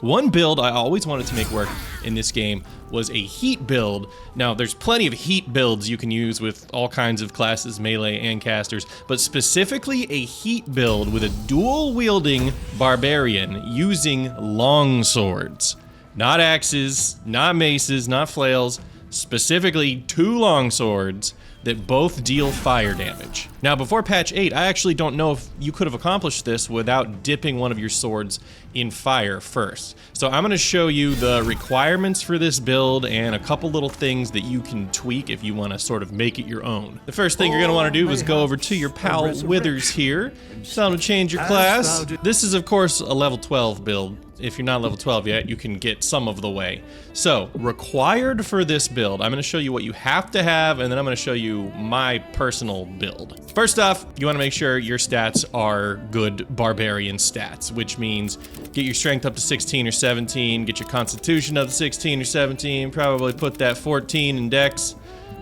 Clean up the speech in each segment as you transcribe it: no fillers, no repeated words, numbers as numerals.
One build I always wanted to make work in this game was a heat build. Now, there's plenty of heat builds you can use with all kinds of classes, melee and casters, but specifically a heat build with a dual-wielding barbarian using long swords. Not axes, not maces, not flails, specifically 2 long swords that both deal fire damage. Now, before patch 8, I actually don't know if you could have accomplished this without dipping one of your swords in fire first. So I'm gonna show you the requirements for this build and a couple little things that you can tweak if you wanna sort of make it your own. The first thing you're gonna wanna do is go over to your pal Withers here. Tell him to change your class. This is, of course, a level 12 build. If you're not level 12 yet, you can get some of the way. So, required for this build, I'm gonna show you what you have to have, and then I'm gonna show you my personal build. First off, you wanna make sure your stats are good barbarian stats, which means get your strength up to 16 or 17, get your constitution up to 16 or 17, probably put that 14 in dex,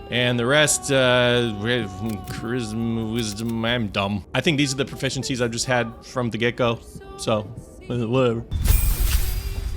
and the rest, charisma, wisdom, I'm dumb. I think these are the proficiencies I've just had from the get-go, so, whatever.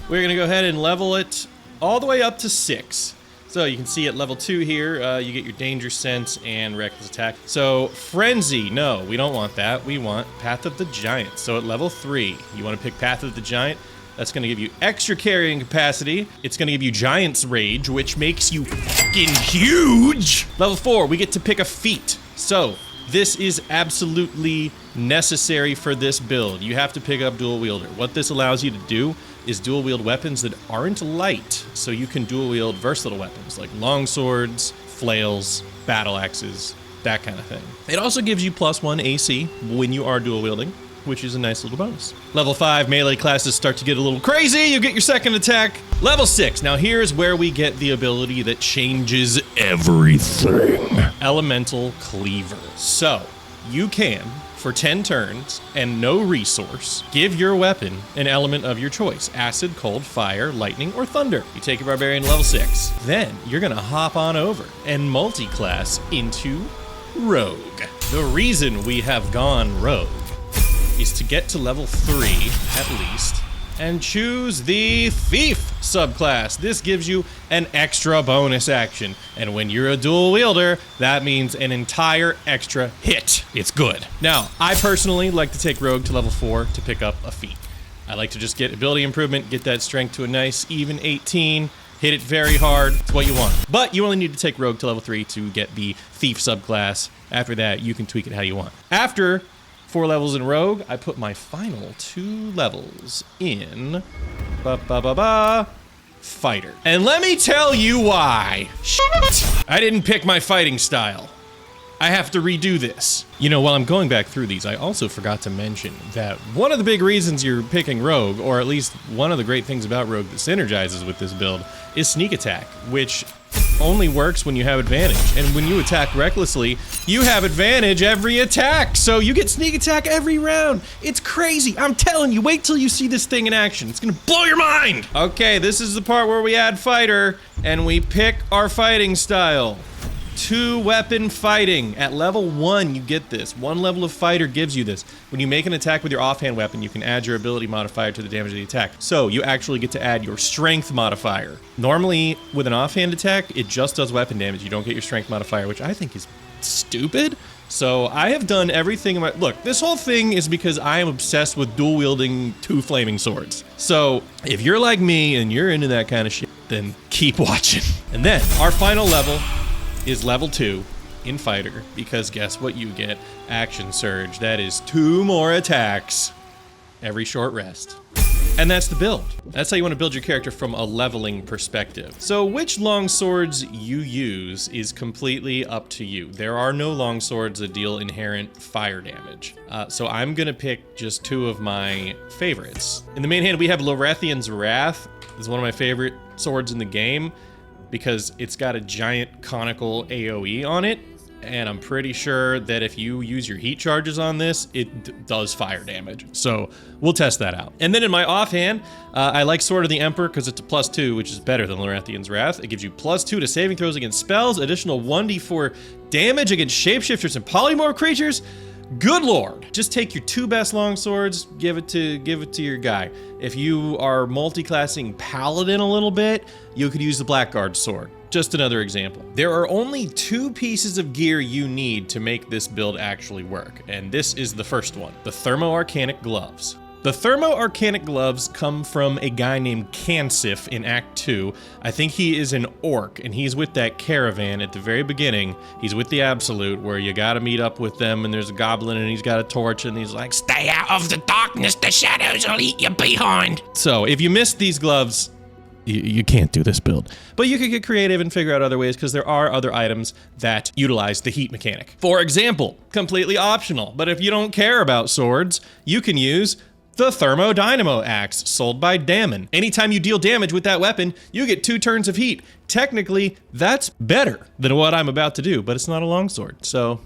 We're gonna go ahead and level it all the way up to 6. So you can see at level 2 here, you get your danger sense and reckless attack. So frenzy, no, we don't want that. We want Path of the Giant. So at level 3, you wanna pick Path of the Giant. That's gonna give you extra carrying capacity. It's gonna give you Giant's Rage, which makes you fucking huge. Level 4, we get to pick a feat. So this is absolutely necessary for this build. You have to pick up Dual Wielder. What this allows you to do is dual wield weapons that aren't light, so you can dual wield versatile weapons like long swords, flails, battle axes, that kind of thing. It also gives you +1 AC when you are dual wielding, which is a nice little bonus. Level 5 melee classes start to get a little crazy. You get your second attack. Level 6, now here's where we get the ability that changes everything. Elemental Cleaver. So, you can, for 10 turns and no resource, give your weapon an element of your choice. Acid, cold, fire, lightning, or thunder. You take your barbarian level 6. Then you're gonna hop on over and multi-class into Rogue. The reason we have gone Rogue is to get to level 3 at least and choose the Thief subclass. This gives you an extra bonus action. And when you're a dual wielder, that means an entire extra hit. It's good. Now, I personally like to take Rogue to level 4 to pick up a feat. I like to just get ability improvement, get that strength to a nice even 18, hit it very hard. It's what you want. But you only need to take Rogue to level 3 to get the Thief subclass. After that, you can tweak it how you want. After 4 levels in Rogue, I put my final 2 levels in Fighter. And let me tell you why. Shit. I didn't pick my fighting style. I have to redo this. You know, while I'm going back through these, I also forgot to mention that one of the big reasons you're picking Rogue, or at least one of the great things about Rogue that synergizes with this build, is sneak attack, which only works when you have advantage. And when you attack recklessly, you have advantage every attack. So you get sneak attack every round. It's crazy. I'm telling you, wait till you see this thing in action. It's gonna blow your mind. Okay, this is the part where we add fighter and we pick our fighting style. 2-weapon fighting. At level 1, you get this. 1 level of fighter gives you this. When you make an attack with your offhand weapon, you can add your ability modifier to the damage of the attack. So you actually get to add your strength modifier. Normally, with an offhand attack, it just does weapon damage. You don't get your strength modifier, which I think is stupid. So I have done everything in my... Look, this whole thing is because I am obsessed with dual-wielding 2 flaming swords. So if you're like me and you're into that kind of shit, then keep watching. And then, our final level is level 2 in Fighter, because guess what you get? Action Surge. That is 2 more attacks every short rest. And that's the build. That's how you want to build your character from a leveling perspective. So which long swords you use is completely up to you. There are no long swords that deal inherent fire damage. So I'm gonna pick just 2 of my favorites. In the main hand, we have Lorethian's Wrath. It's one of my favorite swords in the game, because it's got a giant conical AoE on it, and I'm pretty sure that if you use your heat charges on this, it does fire damage. So we'll test that out. And then in my offhand, I like Sword of the Emperor because it's a +2, which is better than Lorethian's Wrath. It gives you +2 to saving throws against spells, additional 1d4 damage against shapeshifters and polymorph creatures. Good lord. Just take your 2 best longswords, give it to your guy. If you are multi-classing paladin a little bit, you could use the Blackguard sword. Just another example. There are only 2 pieces of gear you need to make this build actually work, and this is the first one, the Thermo-Arcanic gloves. The Thermo-Arcanic gloves come from a guy named Kansif in Act 2. I think he is an orc, and he's with that caravan at the very beginning. He's with the Absolute, where you gotta meet up with them, and there's a goblin, and he's got a torch, and he's like, "Stay out of the darkness, the shadows will eat you behind." So, if you missed these gloves, you can't do this build. But you could get creative and figure out other ways, because there are other items that utilize the heat mechanic. For example, completely optional, but if you don't care about swords, you can use the Thermo-Dynamo Axe, sold by Damon. Anytime you deal damage with that weapon, you get 2 turns of heat. Technically, that's better than what I'm about to do, but it's not a longsword, so...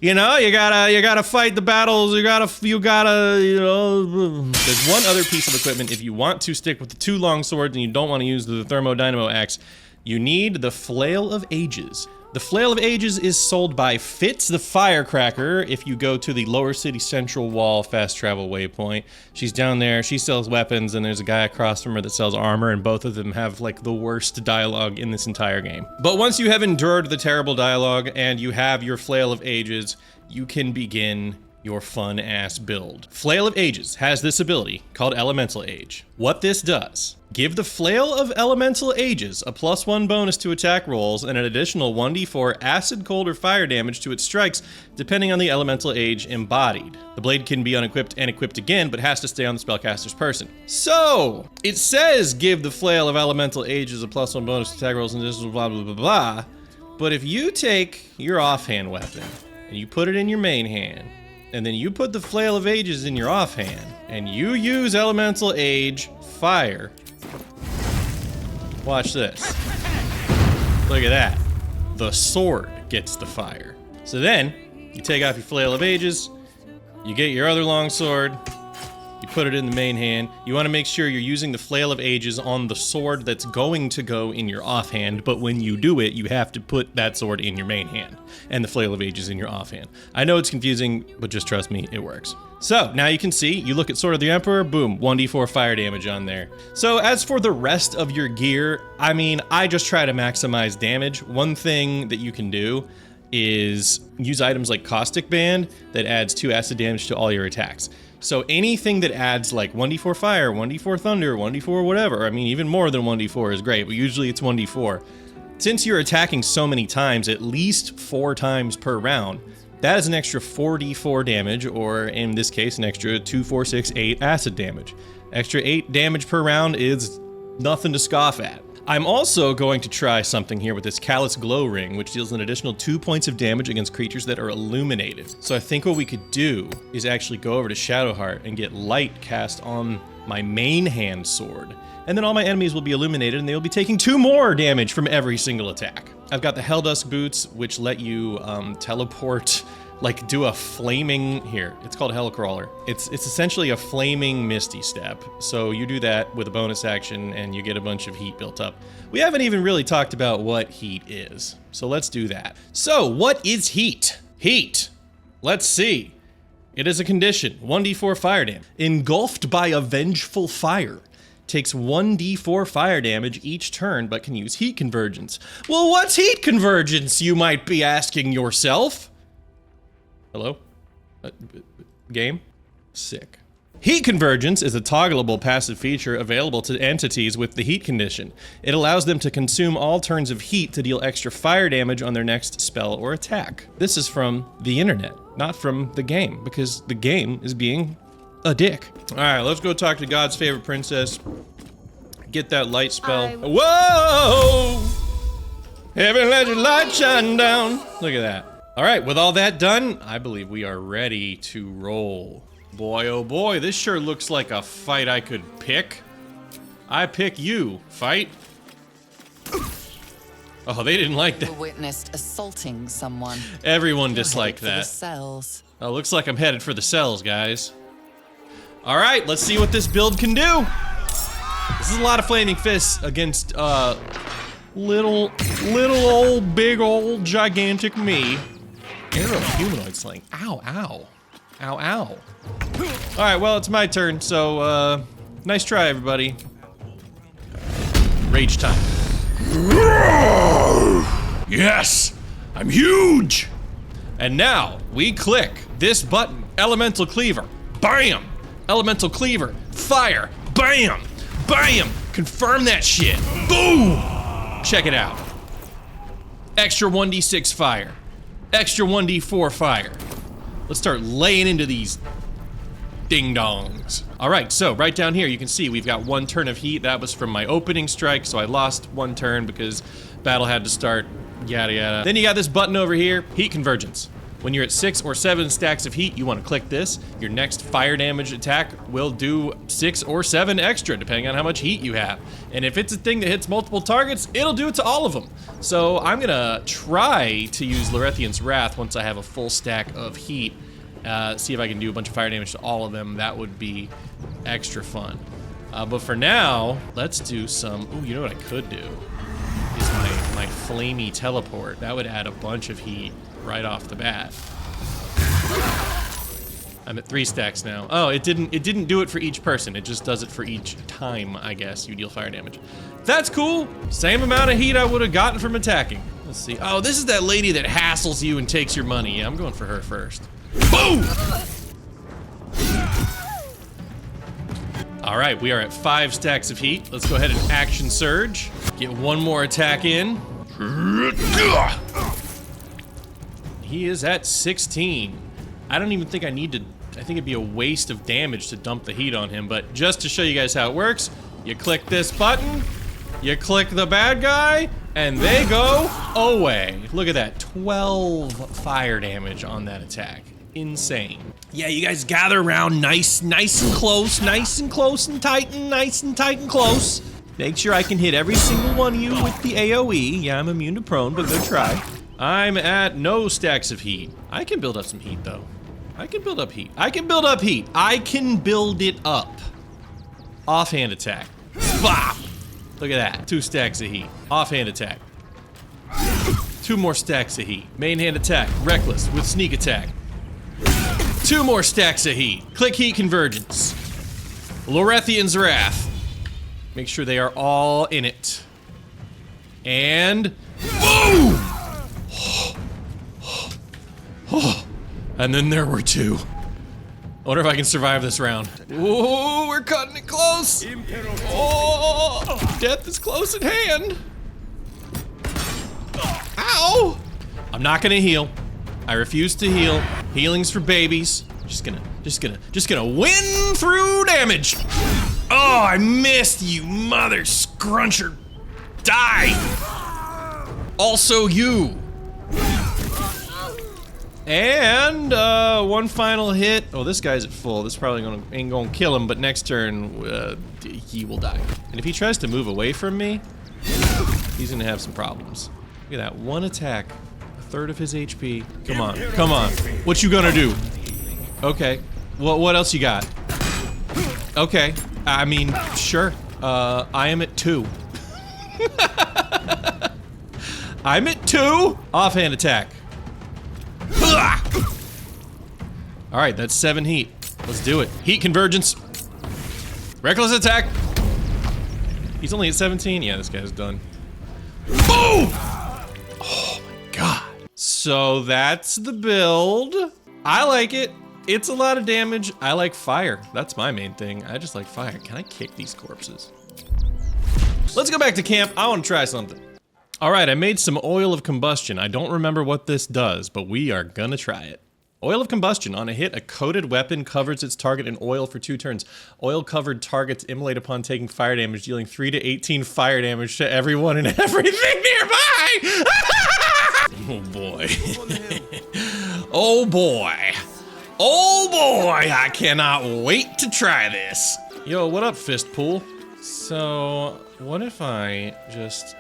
You know, you gotta fight the battles, you gotta, you know... There's one other piece of equipment if you want to stick with the 2 longswords and you don't want to use the Thermo-Dynamo Axe. You need the Flail of Ages. The Flail of Ages is sold by Fitz the Firecracker if you go to the Lower City Central Wall fast travel waypoint. She's down there, she sells weapons, and there's a guy across from her that sells armor, and both of them have like the worst dialogue in this entire game. But once you have endured the terrible dialogue and you have your Flail of Ages, you can begin your fun-ass build. Flail of Ages has this ability called Elemental Age. What this does, give the Flail of Elemental Ages a +1 bonus to attack rolls and an additional 1d4 acid, cold, or fire damage to its strikes, depending on the Elemental Age embodied. The blade can be unequipped and equipped again, but has to stay on the spellcaster's person. So, it says give the Flail of Elemental Ages a +1 bonus to attack rolls and additional blah blah blah blah, but if you take your offhand weapon and you put it in your main hand, and then you put the Flail of Ages in your offhand, and you use Elemental Age Fire. Watch this. Look at that. The sword gets the fire. So then, you take off your Flail of Ages, you get your other longsword, you put it in the main hand. You want to make sure you're using the Flail of Ages on the sword that's going to go in your offhand, but when you do it, you have to put that sword in your main hand, and the Flail of Ages in your offhand. I know it's confusing, but just trust me, it works. So, now you can see, you look at Sword of the Emperor, boom, 1d4 fire damage on there. So, as for the rest of your gear, I mean, I just try to maximize damage. One thing that you can do is use items like Caustic Band that adds 2 acid damage to all your attacks. So anything that adds like 1d4 fire, 1d4 thunder, 1d4 whatever, I mean even more than 1d4 is great, but usually it's 1d4. Since you're attacking so many times, at least 4 times per round, that is an extra 4d4 damage, or in this case an extra 2, 4, 6, 8 acid damage. Extra 8 damage per round is nothing to scoff at. I'm also going to try something here with this Callous Glow Ring, which deals an additional 2 points of damage against creatures that are illuminated. So I think what we could do is actually go over to Shadowheart and get light cast on my main hand sword. And then all my enemies will be illuminated and they will be taking 2 more damage from every single attack. I've got the Helldusk Boots, which let you teleport, like do a flaming, here, it's called Hellcrawler. It's essentially a flaming Misty Step. So you do that with a bonus action and you get a bunch of heat built up. We haven't even really talked about what heat is. So let's do that. So what is heat? Heat. Let's see. It is a condition, 1d4 fire damage. Engulfed by a vengeful fire. Takes 1d4 fire damage each turn, but can use heat convergence. Well, what's heat convergence, you might be asking yourself? Hello? Game? Sick. Heat convergence is a toggleable passive feature available to entities with the heat condition. It allows them to consume all turns of heat to deal extra fire damage on their next spell or attack. This is from the internet, not from the game, because the game is being a dick. All right, let's go talk to God's favorite princess. Get that light spell. Whoa! Heaven, let your light shine down. Look at that. All right, with all that done, I believe we are ready to roll. Boy, oh boy, this sure looks like a fight I could pick. I pick you, fight. Oh, they didn't like that. You witnessed assaulting someone. Everyone disliked that. The cells. Oh, looks like I'm headed for the cells, guys. All right, let's see what this build can do. This is a lot of flaming fists against little old big old gigantic me. Arrow humanoid slaying. Ow, ow. Ow, ow. Alright, well, it's my turn, so, nice try, everybody. Rage time. Yes! I'm huge! And now, we click this button. Elemental Cleaver. Bam! Elemental Cleaver. Fire. Bam! Bam! Confirm that shit. Boom! Check it out. Extra 1d6 fire. Extra 1d4 fire. Let's start laying into these ding-dongs. All right, so right down here, you can see we've got 1 turn of heat. That was from my opening strike, so I lost 1 turn because battle had to start, yada yada. Then you got this button over here, Heat Convergence. When you're at 6 or 7 stacks of heat, you want to click this. Your next fire damage attack will do 6 or 7 extra, depending on how much heat you have. And if it's a thing that hits multiple targets, it'll do it to all of them. So I'm gonna try to use Lorethian's Wrath once I have a full stack of heat. See if I can do a bunch of fire damage to all of them. That would be extra fun. But for now, let's do some, ooh, you know what I could do? Is my flamey teleport. That would add a bunch of heat right off the bat. I'm at 3 stacks now. Oh, it didn't do it for each person. It just does it for each time, I guess, you deal fire damage. That's cool. Same amount of heat I would have gotten from attacking. Let's see. Oh, this is that lady that hassles you and takes your money. Yeah, I'm going for her first. Boom! All right, we are at 5 stacks of heat. Let's go ahead and action surge. Get 1 more attack in. He is at 16. I don't even think I need to, I think it'd be a waste of damage to dump the heat on him, but just to show you guys how it works, you click this button, you click the bad guy, and they go away. Look at that, 12 fire damage on that attack. Insane. Yeah, you guys gather around nice and close, nice and tight and close. Make sure I can hit every single one of you with the AoE. Yeah, I'm immune to prone, but good try. I'm at no stacks of heat. I can build up some heat, though. I can build up heat. I can build up heat. I can build it up. Offhand attack. Bop! Look at that. 2 stacks of heat. Offhand attack. 2 more stacks of heat. Main hand attack. Reckless with sneak attack. 2 more stacks of heat. Click heat convergence. Lorethian's Wrath. Make sure they are all in it. And boom! And then there were 2. I wonder if I can survive this round. Ooh, we're cutting it close. Oh, death is close at hand. Ow! I'm not gonna heal. I refuse to heal. Healing's for babies. Just gonna win through damage. Oh, I missed you, mother scruncher. Die. Also you. And 1 final hit. Oh, this guy's at full. This probably ain't gonna kill him, but next turn he will die. And if he tries to move away from me, he's gonna have some problems. Look at that, 1 attack, 1/3 of his HP. Come on, come on. What you gonna do? Okay. What else you got? Okay. I mean, sure. I am at 2. I'm at 2. Offhand attack. All right, that's 7 heat. Let's do it. Heat convergence. Reckless attack. He's only at 17. Yeah, this guy's done. Boom! Oh my god. So that's the build. I like it. It's a lot of damage. I like fire. That's my main thing. I just like fire. Can I kick these corpses? Let's go back to camp. I want to try something. All right, I made some oil of combustion. I don't remember what this does, but we are gonna try it. Oil of combustion. On a hit, a coated weapon covers its target in oil for 2 turns. Oil-covered targets immolate upon taking fire damage, dealing 3 to 18 fire damage to everyone and everything nearby! Oh boy. Oh boy. Oh boy, I cannot wait to try this. Yo, what up, Fistpool? So, what if I just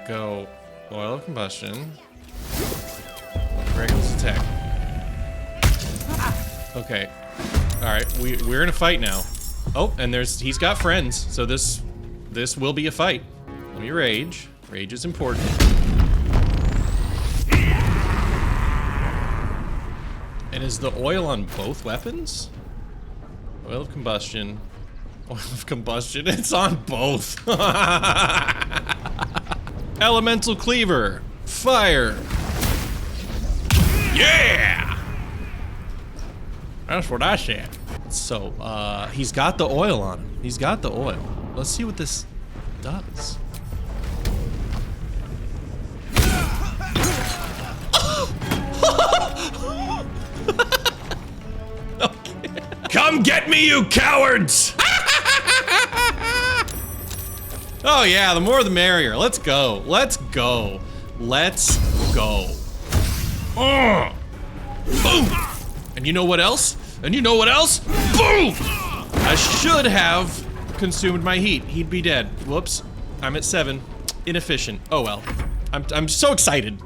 go oil of combustion, reckless attack. Okay, all right, we're in a fight now. Oh, and he's got friends, so this will be a fight. Let me rage. Rage is important. And is the oil on both weapons? Oil of combustion. Oil of combustion, it's on both. Elemental cleaver. Fire. Yeah! That's what I said. So, he's got the oil on him. He's got the oil. Let's see what this does. Okay. Come get me, you cowards! Oh yeah, the more the merrier. Let's go. Let's go. Let's go. Boom! And you know what else? And you know what else? Boom! I should have consumed my heat. He'd be dead. Whoops. I'm at 7. Inefficient. Oh well. I'm so excited.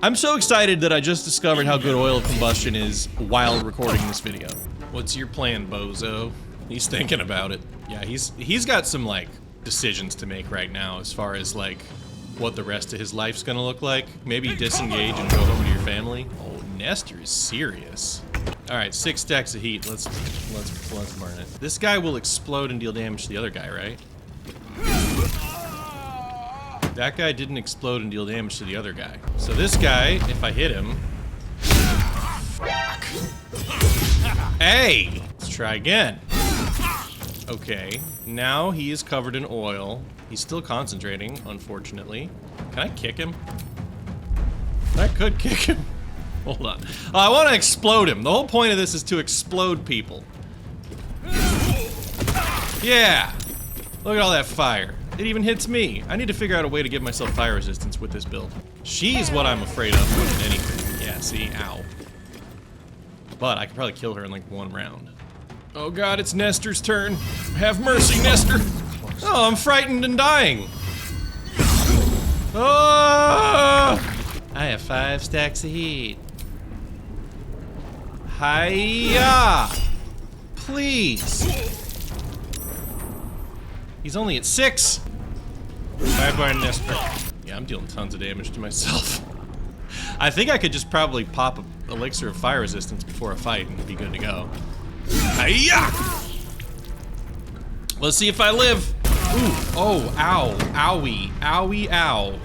I'm so excited that I just discovered how good oil of combustion is while recording this video. What's your plan, bozo? He's thinking about it. Yeah, he's got some like decisions to make right now as far as like what the rest of his life's gonna look like. Maybe disengage and go home to your family. Oh, Nestor is serious. All right, 6 stacks of heat. Let's burn it. This guy will explode and deal damage to the other guy, right? That guy didn't explode and deal damage to the other guy. So this guy, if I hit him, fuck. Hey, let's try again. Okay, now he is covered in oil. He's still concentrating, unfortunately. Can I kick him? I could kick him. Hold on. I want to explode him. The whole point of this is to explode people. Yeah. Look at all that fire. It even hits me. I need to figure out a way to give myself fire resistance with this build. She's what I'm afraid of more than anything. Yeah, see? Ow. But I could probably kill her in like 1 round. Oh god, it's Nestor's turn. Have mercy, Nestor. Oh, I'm frightened and dying. Oh! I have 5 stacks of heat. Hiya! Please. He's only at 6. Bye-bye, Nestor. Yeah, I'm dealing tons of damage to myself. I think I could just probably pop an elixir of fire resistance before a fight and be good to go. Hiya! Let's see if I live. Ooh, oh, ow, owie, owie, ow.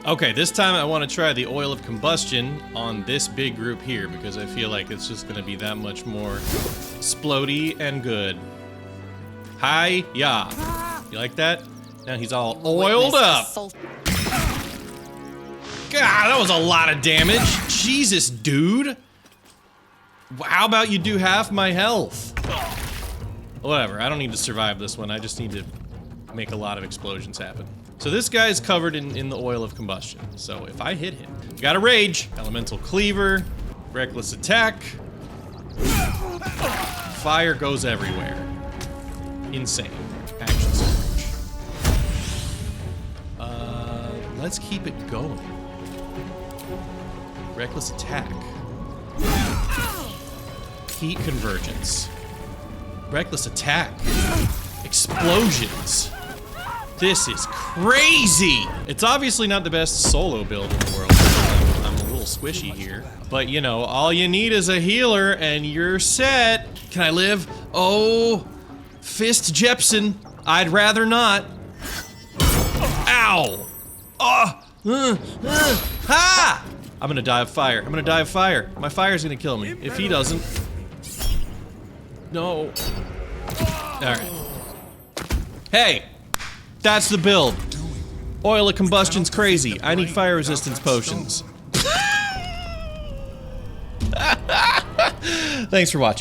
Okay, this time I want to try the oil of combustion on this big group here because I feel like it's just gonna be that much more splody and good. Hi-ya. You like that? Now he's all oiled up. God, that was a lot of damage. Jesus, dude. How about you do half my health? Whatever, I don't need to survive this one. I just need to make a lot of explosions happen. So this guy is covered in the oil of combustion. So if I hit him, gotta rage. Elemental cleaver, reckless attack. Fire goes everywhere. Insane. Action surge. Let's keep it going. Reckless attack. Heat convergence. Reckless attack. Explosions. This is crazy! It's obviously not the best solo build in the world. I'm a little squishy here. But you know, all you need is a healer and you're set. Can I live? Oh, Fist Jepsen. I'd rather not. Ow! Ha! I'm gonna die of fire. I'm gonna die of fire. My fire's gonna kill me. If he doesn't. No. Alright. Hey! That's the build. Oil of combustion's crazy. I need fire resistance potions. Thanks for watching.